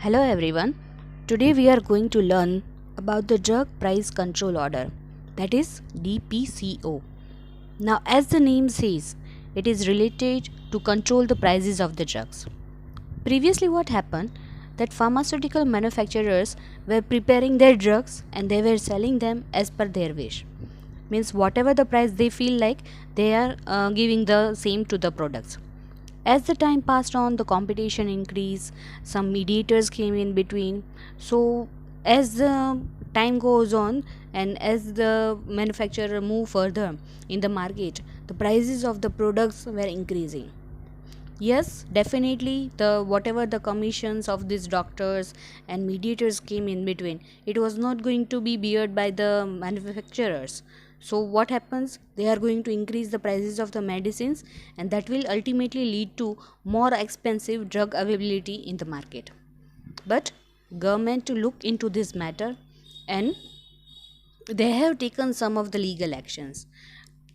Hello everyone. Today we are going to learn about the Drug Price Control Order, that is DPCO. Now, as the name says, it is related to control the prices of the drugs. Previously, what happened that pharmaceutical manufacturers were preparing their drugs and they were selling them as per their wish. Means whatever the price they feel like, they are giving the same to the products. As the time passed on, the competition increased, some mediators came in between. So as the time goes on and as the manufacturer move further in the market, the prices of the products were increasing. Yes, definitely the whatever the commissions of these doctors and mediators came in between, it was not going to be beared by the manufacturers. So what happens? They are going to increase the prices of the medicines, and that will ultimately lead to more expensive drug availability in the market. But government to look into this matter, and they have taken some of the legal actions.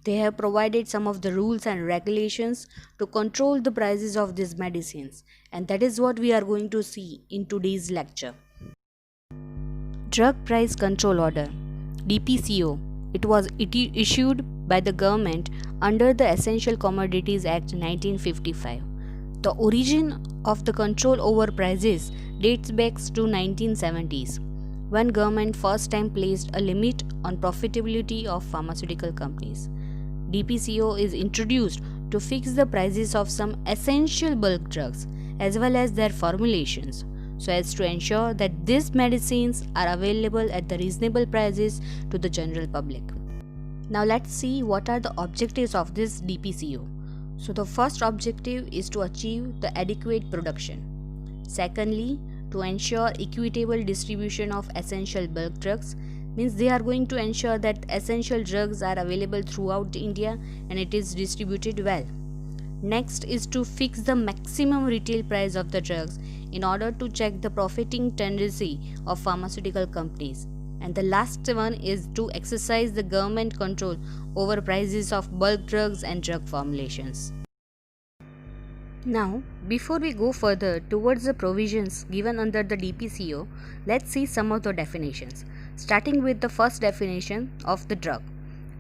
They have provided some of the rules and regulations to control the prices of these medicines, and that is what we are going to see in today's lecture. Drug Price Control Order DPCO. It was issued by the government under the Essential Commodities Act 1955. The origin of the control over prices dates back to 1970s, when government first time placed a limit on profitability of pharmaceutical companies. DPCO is introduced to fix the prices of some essential bulk drugs as well as their formulations, so as to ensure that these medicines are available at the reasonable prices to the general public. Now let's see what are the objectives of this DPCO. So the first objective is to achieve the adequate production. Secondly, to ensure equitable distribution of essential bulk drugs, means they are going to ensure that essential drugs are available throughout India and it is distributed well. Next is to fix the maximum retail price of the drugs in order to check the profiting tendency of pharmaceutical companies. And the last one is to exercise the government control over prices of bulk drugs and drug formulations. Now, before we go further towards the provisions given under the DPCO, let's see some of the definitions. Starting with the first definition of the drug.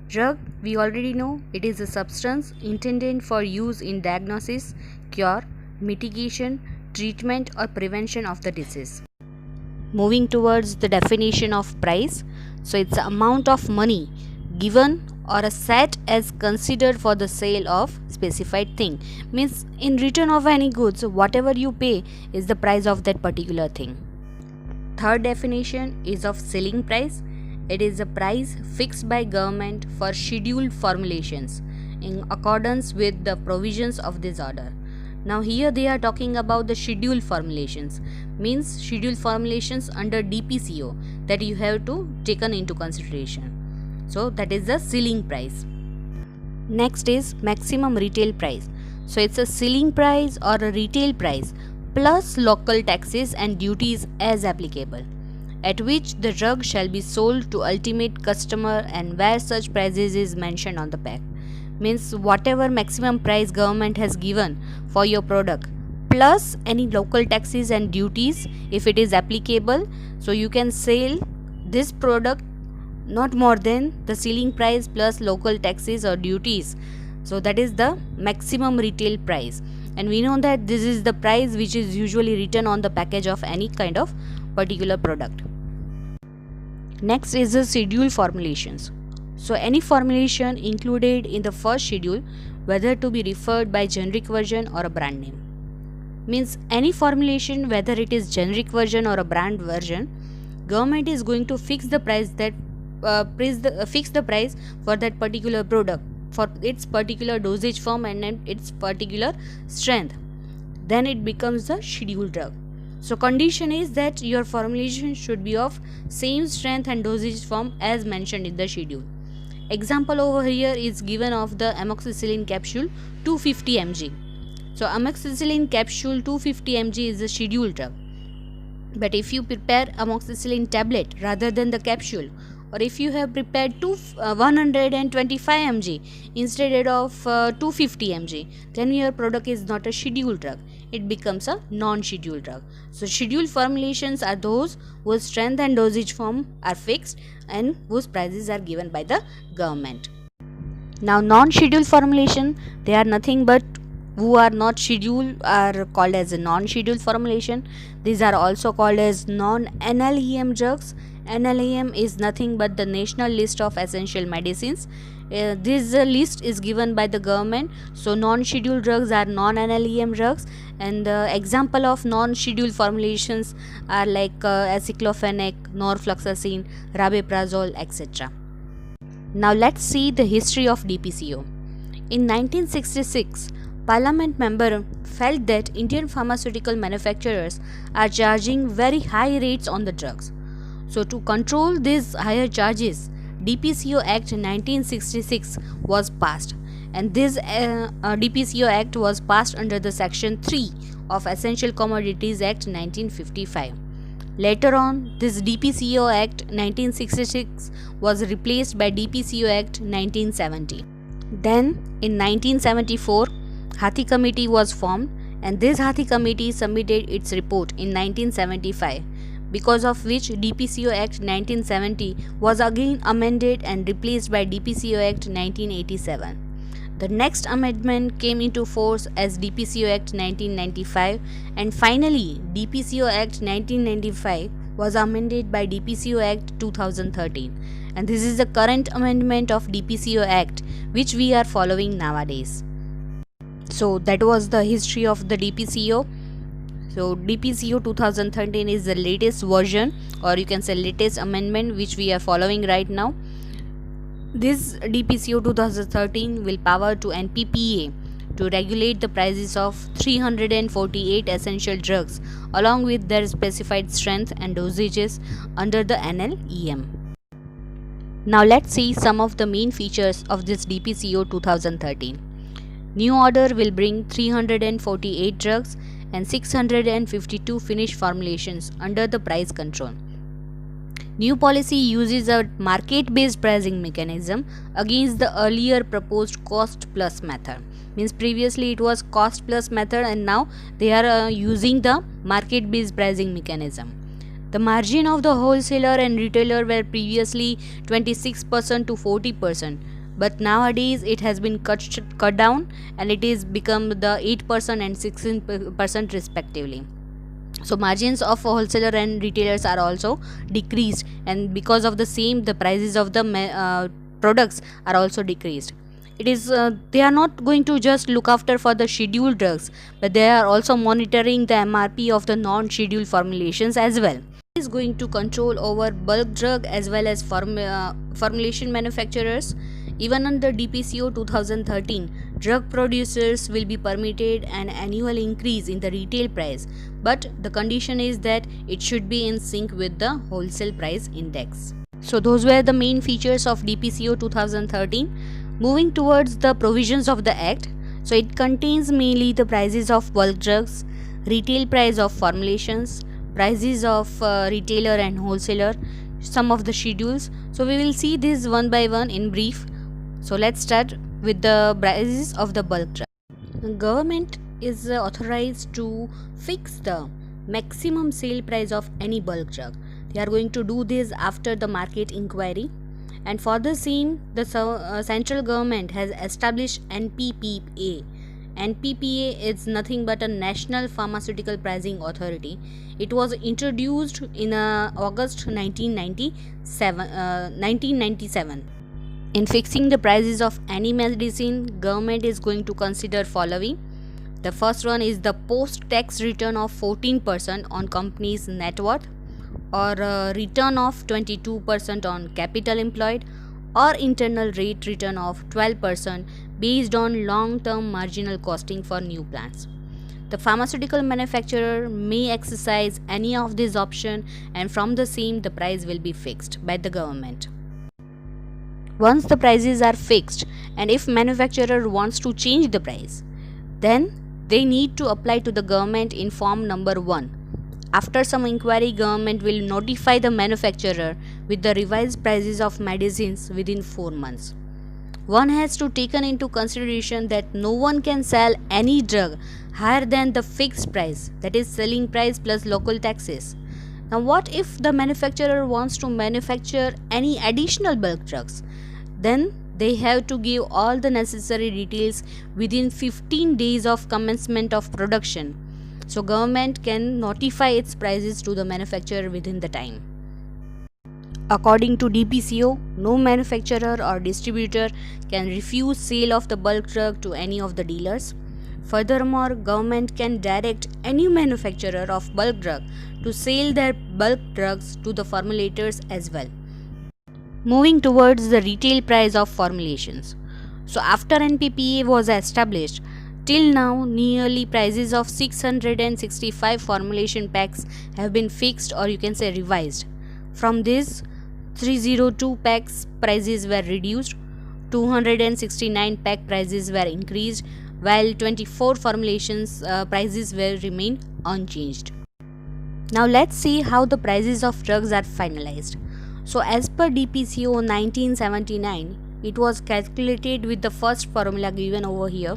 Drug, we already know, it is a substance intended for use in diagnosis, cure, mitigation, treatment or prevention of the disease. Moving towards the definition of price, so it's the amount of money given or a set as considered for the sale of specified thing. Means in return of any goods, whatever you pay is the price of that particular thing. Third definition is of selling price. It is a price fixed by government for scheduled formulations in accordance with the provisions of this order. Now here they are talking about the scheduled formulations, means scheduled formulations under DPCO that you have to taken into consideration. So that is the selling price. Next is maximum retail price. So it's a selling price or a retail price plus local taxes and duties as applicable, at which the drug shall be sold to ultimate customer and where such prices is mentioned on the pack. Means whatever maximum price government has given for your product plus any local taxes and duties if it is applicable, so you can sell this product not more than the selling price plus local taxes or duties. So that is the maximum retail price, and we know that this is the price which is usually written on the package of any kind of particular product. Next is the schedule formulations. So any formulation included in the first schedule, whether to be referred by generic version or a brand name. Means any formulation, whether it is generic version or a brand version, government is going to fix the price that fix the price for that particular product for its particular dosage form and its particular strength. Then it becomes the scheduled drug. So condition is that your formulation should be of same strength and dosage form as mentioned in the schedule. Example over here is given of the amoxicillin capsule 250 mg. So amoxicillin capsule 250 mg is a scheduled drug. But if you prepare amoxicillin tablet rather than the capsule, or if you have prepared 125 mg instead of 250 mg, then your product is not a scheduled drug. it becomes a non-scheduled drug. So scheduled formulations are those whose strength and dosage form are fixed and whose prices are given by the government. Now non-scheduled formulation, they are nothing but who are not scheduled are called as a non-scheduled formulation. These are also called as non-NLEM drugs. NLEM is nothing but the National List of Essential Medicines. This list is given by the government. So non-scheduled drugs are non-NLEM drugs, and the example of non-scheduled formulations are like aceclofenac, norfloxacin, rabeprazole, etc. Now let's see the history of DPCO. In 1966, Parliament member felt that Indian pharmaceutical manufacturers are charging very high rates on the drugs. So to control these higher charges, DPCO Act 1966 was passed, and this DPCO Act was passed under the Section 3 of Essential Commodities Act 1955. Later on, this DPCO Act 1966 was replaced by DPCO Act 1970. Then, in 1974, Hathi Committee was formed, and this Hathi Committee submitted its report in 1975, because of which DPCO Act 1970 was again amended and replaced by DPCO Act 1987. The next amendment came into force as DPCO Act 1995, and finally DPCO Act 1995 was amended by DPCO Act 2013, and this is the current amendment of DPCO Act which we are following nowadays. So that was the history of the DPCO. So DPCO 2013 is the latest version, or you can say latest amendment which we are following right now. This DPCO 2013 will power to NPPA to regulate the prices of 348 essential drugs along with their specified strength and dosages under the NLEM. Now let's see some of the main features of this DPCO 2013. New order will bring 348 drugs and 652 finished formulations under the price control. New policy uses a market-based pricing mechanism against the earlier proposed cost-plus method. Means previously it was cost-plus method, and now they are using the market-based pricing mechanism. The margin of the wholesaler and retailer were previously 26% to 40%. But nowadays it has been cut down, and it is become the 8% and 16% respectively. So margins of wholesaler and retailers are also decreased, and because of the same the prices of the products are also decreased. It is they are not going to just look after for the scheduled drugs, but they are also monitoring the MRP of the non-scheduled formulations as well. It is going to control over bulk drug as well as formulation manufacturers. Even under DPCO 2013, drug producers will be permitted an annual increase in the retail price, but the condition is that it should be in sync with the wholesale price index. So those were the main features of DPCO 2013. Moving towards the provisions of the Act, so it contains mainly the prices of bulk drugs, retail price of formulations, prices of retailer and wholesaler, some of the schedules. So we will see this one by one in brief. So let's start with the prices of the bulk drug. The government is authorized to fix the maximum sale price of any bulk drug. They are going to do this after the market inquiry, and for the same the central government has established NPPA. NPPA is nothing but a National Pharmaceutical Pricing Authority. It was introduced in August 1997. In fixing the prices of any medicine, government is going to consider following. The first one is the post-tax return of 14% on company's net worth, or return of 22% on capital employed, or internal rate return of 12% based on long-term marginal costing for new plants. The pharmaceutical manufacturer may exercise any of these options, and from the same the price will be fixed by the government. Once the prices are fixed, and if manufacturer wants to change the price, then they need to apply to the government in form number 1. After some inquiry, government will notify the manufacturer with the revised prices of medicines within 4 months. one has to taken into consideration that no one can sell any drug higher than the fixed price, that is selling price plus local taxes. Now what if the manufacturer wants to manufacture any additional bulk drugs? Then they have to give all the necessary details within 15 days of commencement of production. So government can notify its prices to the manufacturer within the time. According to DPCO, no manufacturer or distributor can refuse sale of the bulk drug to any of the dealers. Furthermore, government can direct any manufacturer of bulk drug to sell their bulk drugs to the formulators as well. Moving towards the retail price of formulations. So after NPPA was established, till now nearly prices of 665 formulation packs have been fixed, or you can say revised. From this, 302 packs prices were reduced, 269 pack prices were increased, while 24 formulations prices will remain unchanged. Now let's see how the prices of drugs are finalized. So as per DPCO 1979, it was calculated with the first formula given over here,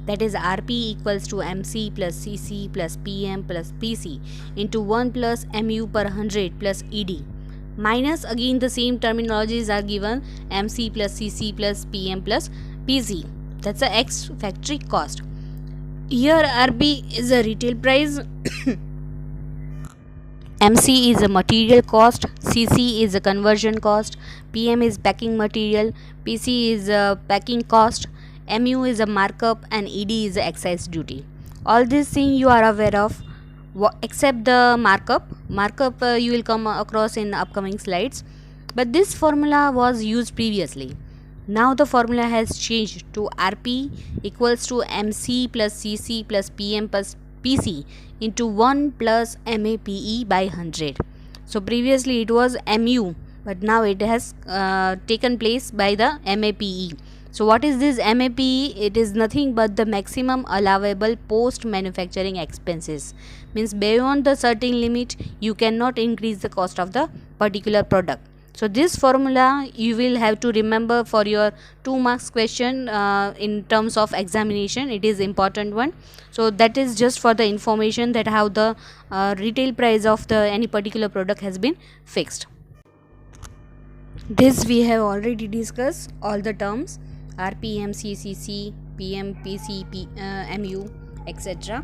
that is Rp equals to MC plus Cc plus Pm plus Pc into 1 plus Mu per 100 plus Ed. Minus again the same terminologies are given, MC plus Cc plus Pm plus Pc. That's the ex factory cost. Here Rb is a retail price, MC is a material cost, Cc is a conversion cost, Pm is packing material, Pc is a packing cost, Mu is a markup, and Ed is a excise duty. All these things you are aware of, except the markup. You will come across in upcoming slides, but this formula was used previously. Now the formula has changed to Rp equals to MC plus Cc plus Pm plus Pc into 1 plus MAPE by 100. So previously it was Mu, but now it has taken place by the MAPE. So what is this MAPE? It is nothing but the maximum allowable post manufacturing expenses. Means beyond the certain limit you cannot increase the cost of the particular product. So this formula you will have to remember for your 2 marks question in terms of examination. It is important one. So that is just for the information that how the retail price of the any particular product has been fixed. This we have already discussed all the terms RPM, CCC, PM, PC, MU, etc.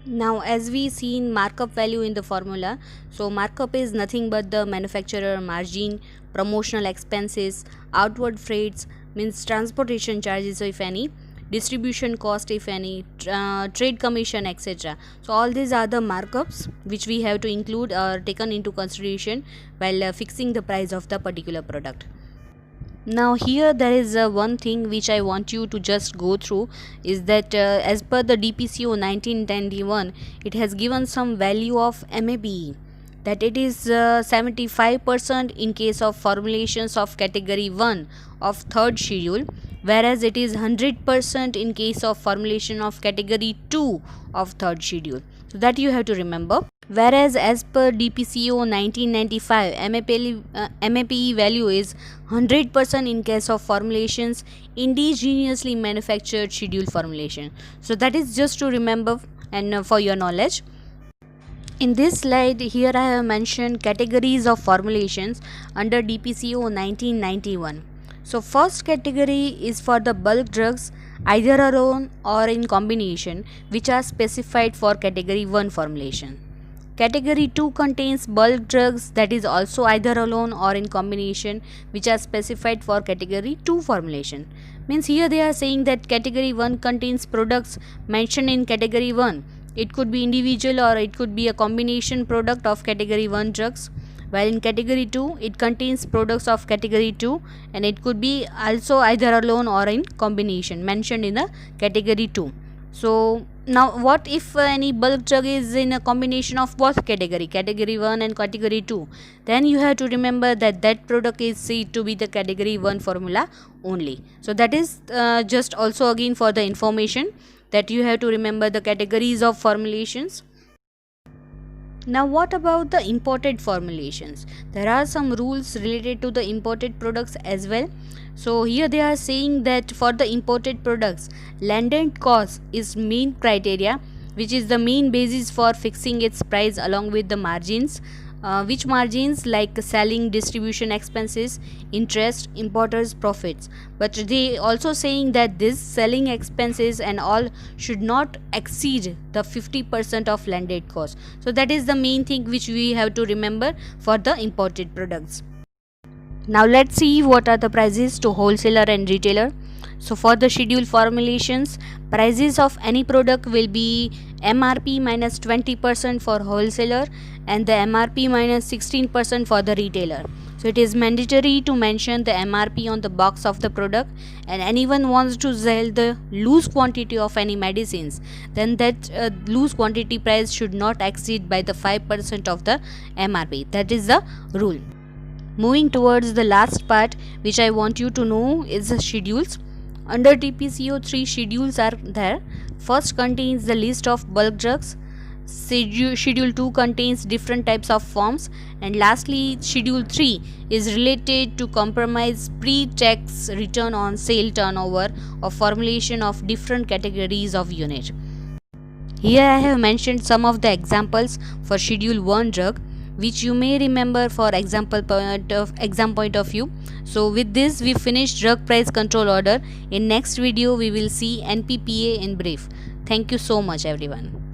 Now as we see in markup value in the formula, so markup is nothing but the manufacturer margin, promotional expenses, outward freights, means transportation charges if any, distribution cost if any, trade commission, etc. So all these are the markups which we have to include or taken into consideration while fixing the price of the particular product. Now here there is one thing which I want you to just go through, is that as per the DPCO 1991, it has given some value of MAPE, that it is 75% in case of formulations of category 1 of third schedule, whereas it is 100% in case of formulation of category 2 of third schedule. So that you have to remember. Whereas as per DPCO 1995, MAPE value is 100% in case of formulations indigenously manufactured schedule formulation. So that is just to remember and for your knowledge. In this slide here I have mentioned categories of formulations under DPCO 1991. So first category is for the bulk drugs either alone or in combination, which are specified for category 1 formulation. Category 2 contains bulk drugs that is also either alone or in combination, which are specified for category 2 formulation. Means here they are saying that category 1 contains products mentioned in category 1. It could be individual or it could be a combination product of category 1 drugs. While in category 2 it contains products of category 2 and it could be also either alone or in combination mentioned in the category 2. So now what if any bulk drug is in a combination of both category 1 and category 2, then you have to remember that that product is said to be the category 1 formula only. So that is just also again for the information that you have to remember the categories of formulations. Now, what about the imported formulations? There are some rules related to the imported products as well. So, here they are saying that for the imported products, landed cost is main criteria, which is the main basis for fixing its price along with the margins. Which margins like selling, distribution expenses, interest, importers profits. But they also saying that this selling expenses and all should not exceed the 50% of landed cost. So that is the main thing which we have to remember for the imported products. Now let's see what are the prices to wholesaler and retailer. So for the schedule formulations, prices of any product will be MRP minus 20% for wholesaler and the MRP minus 16% for the retailer. So it is mandatory to mention the MRP on the box of the product, and anyone wants to sell the loose quantity of any medicines, then that loose quantity price should not exceed by the 5% of the MRP. That is the rule. Moving towards the last part which I want you to know is the schedules. Under DPCO, 3 schedules are there. First contains the list of bulk drugs. Schedule 2 contains different types of forms, and lastly Schedule 3 is related to compromise pre-tax return on sale turnover of formulation of different categories of unit. Here I have mentioned some of the examples for Schedule 1 drug which you may remember for exam point of view. So with this we finished drug price control order. In next video we will see NPPA in brief. Thank you so much everyone.